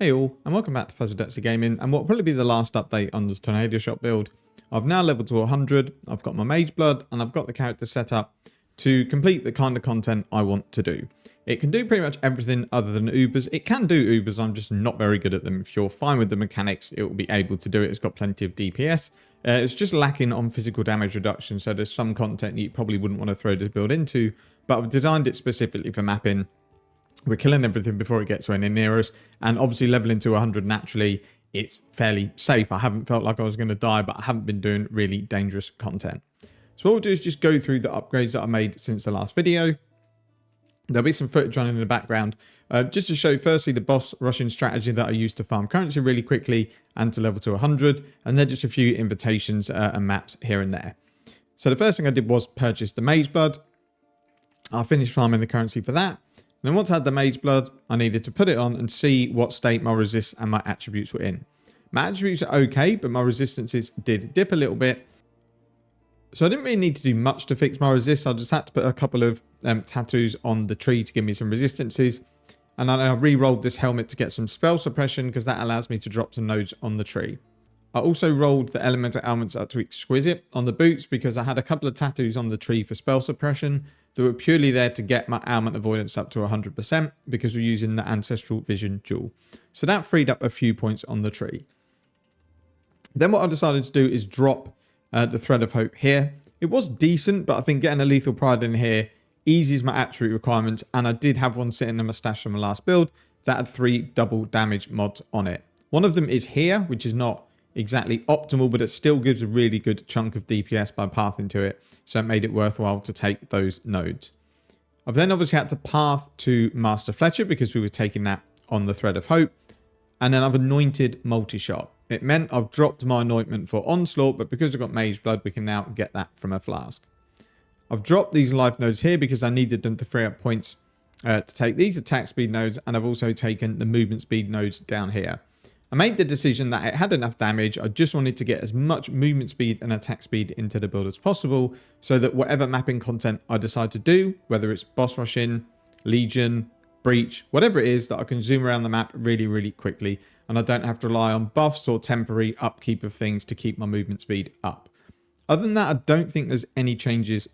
Hey all, and welcome back to Deadye Gaming, and what will probably be the last update on the Tornado Shot build. I've now leveled to 100, I've got my Mageblood, and I've got the character set up to complete the kind of content I want to do. It can do pretty much everything other than Ubers. It can do Ubers, I'm just not very good at them. If you're fine with the mechanics, it will be able to do it. It's got plenty of DPS. It's just lacking on physical damage reduction, so there's some content you probably wouldn't want to throw this build into, but I've designed it specifically for mapping. We're killing everything before it gets anywhere near us, and obviously leveling to 100 naturally, it's fairly safe. I haven't felt like I was going to die, but I haven't been doing really dangerous content. So what we'll do is just go through the upgrades that I made since the last video. There'll be some footage running in the background, just to show firstly the boss rushing strategy that I used to farm currency really quickly and to level to 100, and then just a few invitations and maps here and there. So the first thing I did was purchase the Mageblood. I finished farming the currency for that. And then once I had the Mageblood, I needed to put it on and see what state my resist and my attributes were in. My attributes are okay, but my resistances did dip a little bit. So I didn't really need to do much to fix my resist. I just had to put a couple of tattoos on the tree to give me some resistances. And I re-rolled this helmet to get some spell suppression because that allows me to drop some nodes on the tree. I also rolled the elemental elements up to exquisite on the boots because I had a couple of tattoos on the tree for spell suppression that were purely there to get my ailment avoidance up to 100% because we're using the ancestral vision jewel. So that freed up a few points on the tree. Then what I decided to do is drop the thread of hope here. It was decent, but I think getting a lethal pride in here eases my attribute requirements, and I did have one sitting in my stash from my last build that had 3 double damage mods on it. One of them is here, which is not exactly optimal, but it still gives a really good chunk of DPS by pathing to it, so it made it worthwhile to take those nodes. I've then obviously had to path to Master Fletcher because we were taking that on the Thread of Hope, and then I've anointed multi-shot. It meant I've dropped my anointment for Onslaught, but because I've got Mageblood, we can now get that from a flask. I've dropped these life nodes here because I needed them to free up points to take these attack speed nodes, and I've also taken the movement speed nodes down here. I made the decision that it had enough damage. I just wanted to get as much movement speed and attack speed into the build as possible so that whatever mapping content I decide to do, whether it's boss rushing, legion, breach, whatever it is, that I can zoom around the map really, really quickly and I don't have to rely on buffs or temporary upkeep of things to keep my movement speed up. Other than that, I don't think there's any changes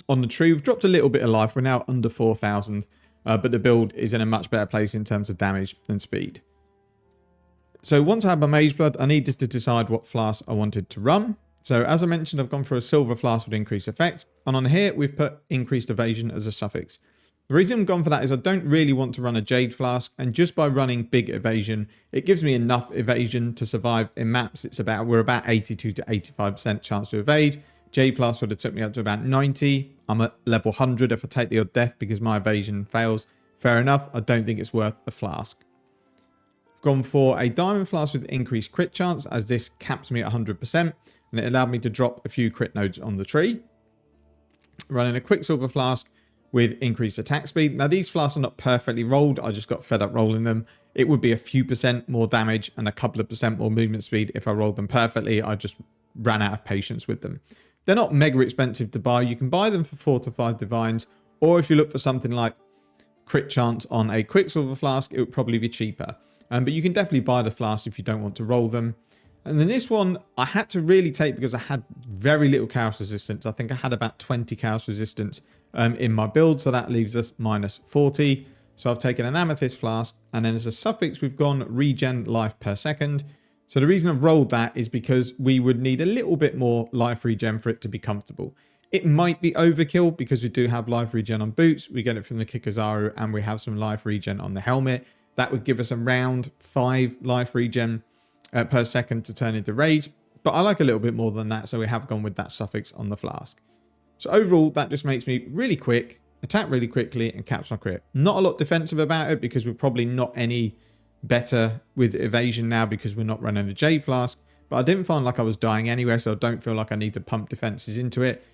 on the tree. We've dropped a little bit of life. We're now under 4,000, but the build is in a much better place in terms of damage and speed. So once I had my Mageblood, I needed to decide what flask I wanted to run. So as I mentioned, I've gone for a silver flask with increased effect. And on here, we've put increased evasion as a suffix. The reason I've gone for that is I don't really want to run a jade flask. And just by running big evasion, it gives me enough evasion to survive in maps. We're about 82 to 85% chance to evade. Jade flask would have took me up to about 90. I'm at level 100 if I take the odd death because my evasion fails. Fair enough. I don't think it's worth a flask. Gone for a diamond flask with increased crit chance as this caps me at 100% and it allowed me to drop a few crit nodes on the tree. Running a quicksilver flask with increased attack speed. Now these flasks are not perfectly rolled. I just got fed up rolling them. It would be a few percent more damage and a couple of percent more movement speed if I rolled them perfectly. I just ran out of patience with them. They're not mega expensive to buy. You can buy them for 4 to 5 divines, or if you look for something like crit chance on a quicksilver flask, it would probably be cheaper. But you can definitely buy the flask if you don't want to roll them. And then this one, I had to really take because I had very little chaos resistance. I think I had about 20 chaos resistance in my build. So that leaves us minus 40. So I've taken an amethyst flask. And then as a suffix, we've gone regen life per second. So the reason I've rolled that is because we would need a little bit more life regen for it to be comfortable. It might be overkill because we do have life regen on boots. We get it from the Kikazaru and we have some life regen on the helmet. That would give us around 5 life regen per second to turn into rage. But I like a little bit more than that, so we have gone with that suffix on the flask. So overall, that just makes me really quick, attack really quickly, and caps my crit. Not a lot defensive about it because we're probably not any better with evasion now because we're not running a jade flask. But I didn't find like I was dying anyway, so I don't feel like I need to pump defenses into it.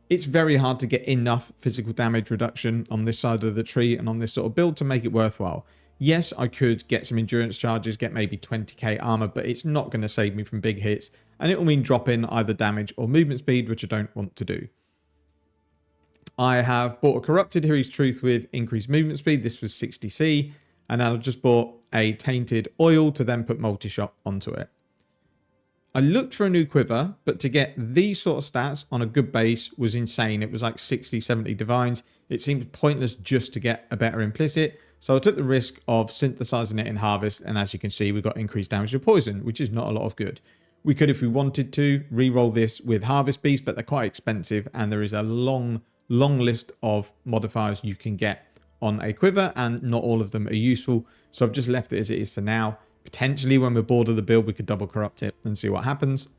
It's very hard to get enough physical damage reduction on this side of the tree and on this sort of build to make it worthwhile. Yes, I could get some endurance charges, get maybe 20k armor, but it's not going to save me from big hits. And it will mean dropping either damage or movement speed, which I don't want to do. I have bought a Corrupted Hero's Truth with increased movement speed. This was 60c. And then I've just bought a tainted oil to then put multi-shot onto it. I looked for a new quiver, but to get these sort of stats on a good base was insane. It was like 60, 70 divines. It seemed pointless just to get a better implicit. So I took the risk of synthesizing it in Harvest. And as you can see, we got increased damage to poison, which is not a lot of good. We could, if we wanted to, re-roll this with Harvest Beast, but they're quite expensive. And there is a long list of modifiers you can get on a quiver, and not all of them are useful. So I've just left it as it is for now. Potentially, when we're bored of the build, we could double corrupt it and see what happens.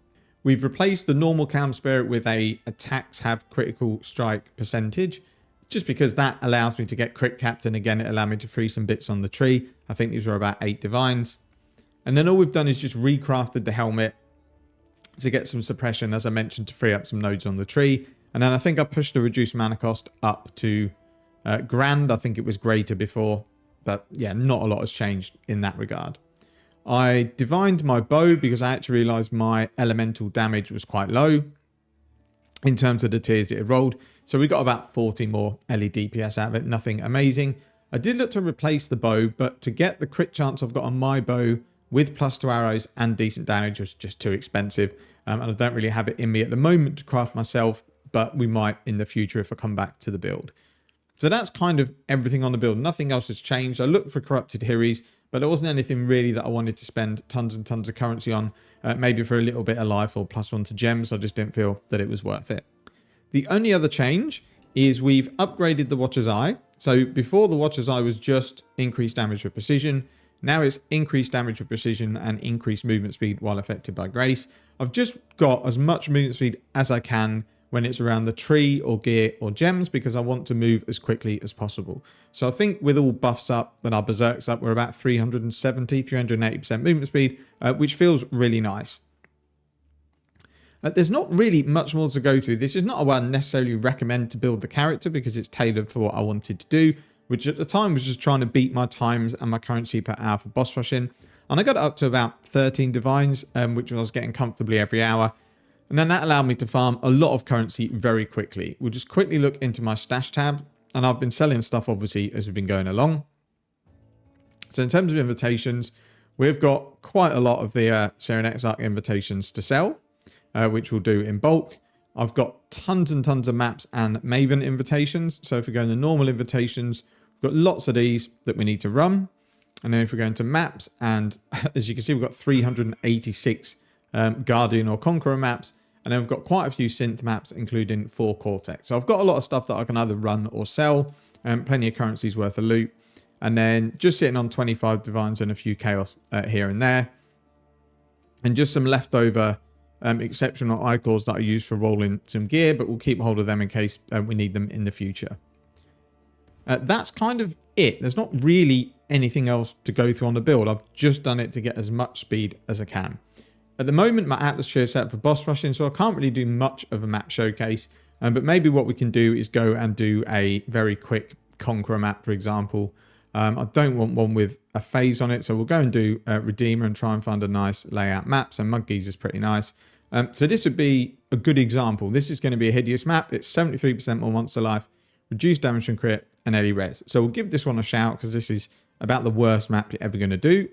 We've replaced the normal Calm Spirit with a attacks have critical strike percentage, just because that allows me to get Crit Captain. Again, it allowed me to free some bits on the tree. I think these are about 8 divines. And then all we've done is just recrafted the helmet to get some suppression, as I mentioned, to free up some nodes on the tree. And then I think I pushed the reduced mana cost up to grand. I think it was greater before, but yeah, not a lot has changed in that regard. I divined my bow because I actually realized my elemental damage was quite low in terms of the tiers it had rolled. So we got about 40 more LE DPS out of it. Nothing amazing. I did look to replace the bow, but to get the crit chance I've got on my bow with +2 arrows and decent damage was just too expensive. And I don't really have it in me at the moment to craft myself, but we might in the future if I come back to the build. So that's kind of everything on the build. Nothing else has changed. I looked for corrupted Hiris, but there wasn't anything really that I wanted to spend tons and tons of currency on. Maybe for a little bit of life or +1 to gems. I just didn't feel that it was worth it. The only other change is we've upgraded the Watcher's Eye. So before, the Watcher's Eye was just increased damage with precision. Now it's increased damage with precision and increased movement speed while affected by grace. I've just got as much movement speed as I can when it's around the tree or gear or gems, because I want to move as quickly as possible. So I think with all buffs up and our berserks up, we're about 370, 380% movement speed, which feels really nice. There's not really much more to go through. This is not a way I necessarily recommend to build the character because it's tailored for what I wanted to do, which at the time was just trying to beat my times and my currency per hour for boss rushing. And I got it up to about 13 divines, which I was getting comfortably every hour. And then that allowed me to farm a lot of currency very quickly. We'll just quickly look into my stash tab. And I've been selling stuff, obviously, as we've been going along. So in terms of invitations, we've got quite a lot of the Syrian Exarch invitations to sell, which we'll do in bulk. I've got tons and tons of maps and Maven invitations. So if we go in the normal invitations, we've got lots of these that we need to run. And then if we go into maps, and as you can see, we've got 386 Guardian or Conqueror maps. And then we've got quite a few synth maps, including 4 Cortex. So I've got a lot of stuff that I can either run or sell, and plenty of currencies worth of loot. And then just sitting on 25 divines and a few chaos here and there. And just some leftover exceptional icons that I use for rolling some gear, but we'll keep hold of them in case we need them in the future. That's kind of it. There's not really anything else to go through on the build. I've just done it to get as much speed as I can. At the moment, my atmosphere is set for boss rushing, so I can't really do much of a map showcase. But maybe what we can do is go and do a very quick Conqueror map, for example. I don't want one with a phase on it, so we'll go and do Redeemer and try and find a nice layout map. So Mudgeese is pretty nice. So this would be a good example. This is going to be a hideous map. It's 73% more monster life, reduced damage and crit, and LE res. So we'll give this one a shout because this is about the worst map you're ever going to do.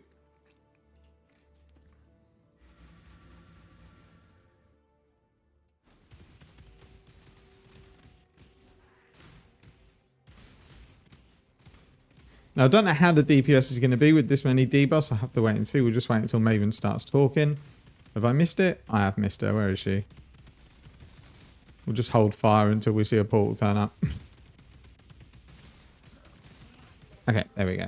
Now, I don't know how the DPS is going to be with this many debuffs. I'll have to wait and see. We'll just wait until Maven starts talking. Have I missed it? I have missed her. Where is she? We'll just hold fire until we see a portal turn up. Okay, there we go.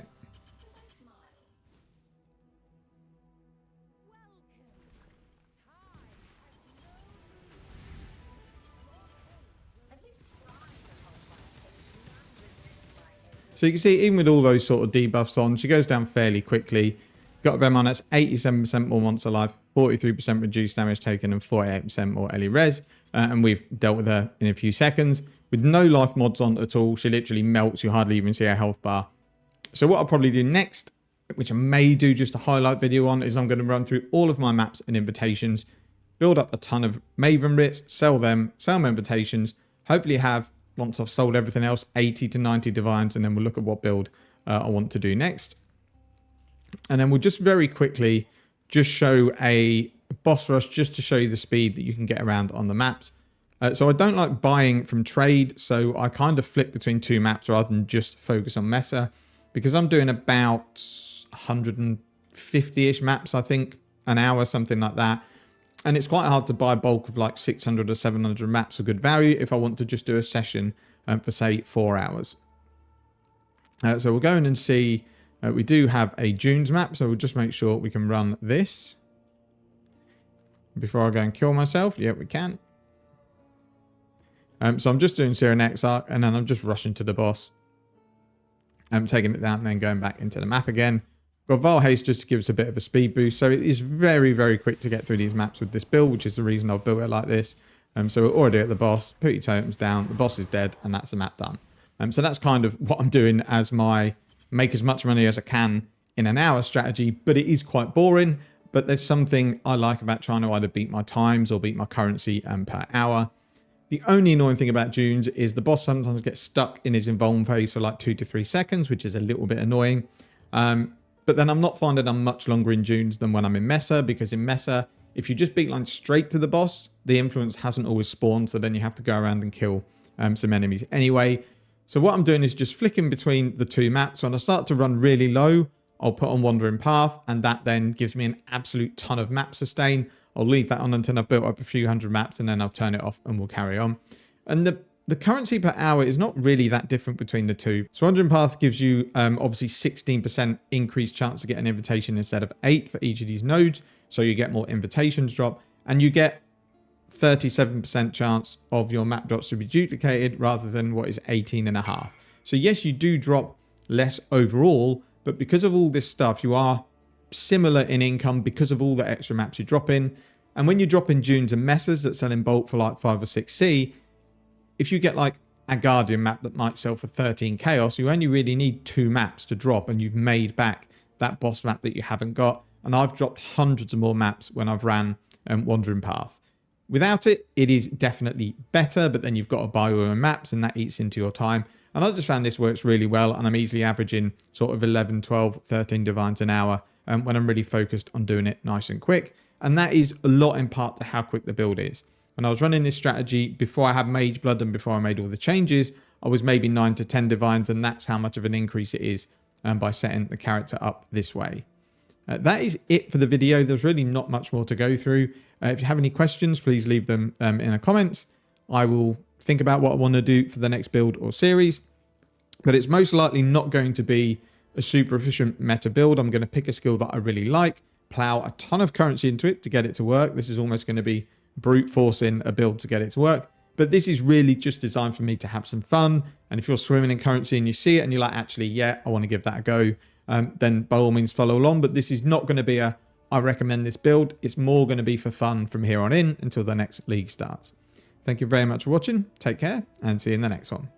So you can see, even with all those sort of debuffs on, she goes down fairly quickly. Got to bear in mind that's 87% more monster life, 43% reduced damage taken, and 48% more LE res. And we've dealt with her in a few seconds. With no life mods on at all, she literally melts. You hardly even see her health bar. So what I'll probably do next, which I may do just a highlight video on, is I'm going to run through all of my maps and invitations, build up a ton of Maven writs, sell them, sell my invitations, hopefully have, once I've sold everything else, 80 to 90 divines, and then we'll look at what build I want to do next. And then we'll just very quickly just show a boss rush just to show you the speed that you can get around on the maps. So I don't like buying from trade, so I kind of flip between two maps rather than just focus on Mesa, because I'm doing about 150-ish maps, I think, an hour, something like that. And it's quite hard to buy bulk of like 600 or 700 maps for good value if I want to just do a session for, say, 4 hours. So we'll go in and see, we do have a Dunes map, so we'll just make sure we can run this. Before I go and kill myself, yeah, we can. So I'm just doing Syrian Exile, and then I'm just rushing to the boss. I'm taking it down and then going back into the map again. Got Vile Haste just to give us a bit of a speed boost. So it is very, very quick to get through these maps with this build, which is the reason I've built it like this. So we're already at the boss. Put your totems down. The boss is dead, and that's the map done. So that's kind of what I'm doing as my make as much money as I can in an hour strategy. But it is quite boring. But there's something I like about trying to either beat my times or beat my currency per hour. The only annoying thing about Dunes is the boss sometimes gets stuck in his invuln phase for like 2 to 3 seconds, which is a little bit annoying. But then I'm not finding I'm much longer in Dunes than when I'm in Mesa, because in Mesa, if you just beeline straight to the boss, the influence hasn't always spawned, so then you have to go around and kill some enemies anyway. So what I'm doing is just flicking between the two maps. When I start to run really low, I'll put on Wandering Path, and that then gives me an absolute ton of map sustain. I'll leave that on until I've built up a few hundred maps, and then I'll turn it off and we'll carry on. And the currency per hour is not really that different between the two. So Wandering Path gives you obviously 16% increased chance to get an invitation instead of 8 for each of these nodes. So you get more invitations drop, and you get 37% chance of your map drops to be duplicated rather than what is 18.5. So yes, you do drop less overall, but because of all this stuff, you are similar in income because of all the extra maps you drop in. And when you drop in Dunes and Mesas that sell in bulk for like 5 or 6C, if you get like a Guardian map that might sell for 13 Chaos, you only really need 2 maps to drop, and you've made back that boss map that you haven't got. And I've dropped hundreds of more maps when I've ran Wandering Path. Without it, it is definitely better, but then you've got to buy your own maps, and that eats into your time. And I just found this works really well, and I'm easily averaging sort of 11, 12, 13 divines an hour when I'm really focused on doing it nice and quick. And that is a lot in part to how quick the build is. When I was running this strategy, before I had Mageblood and before I made all the changes, I was maybe 9 to 10 divines, and that's how much of an increase it is by setting the character up this way. That is it for the video. There's really not much more to go through. If you have any questions, please leave them in the comments. I will think about what I want to do for the next build or series, but it's most likely not going to be a super efficient meta build. I'm going to pick a skill that I really like, plow a ton of currency into it to get it to work. This is almost going to be brute forcing a build to get it to work. But this is really just designed for me to have some fun. And if you're swimming in currency and you see it and you're like, actually, yeah, I want to give that a go, then by all means follow along. But this is not going to be a, I recommend this build. It's more going to be for fun from here on in until the next league starts. Thank you very much for watching. Take care and see you in the next one.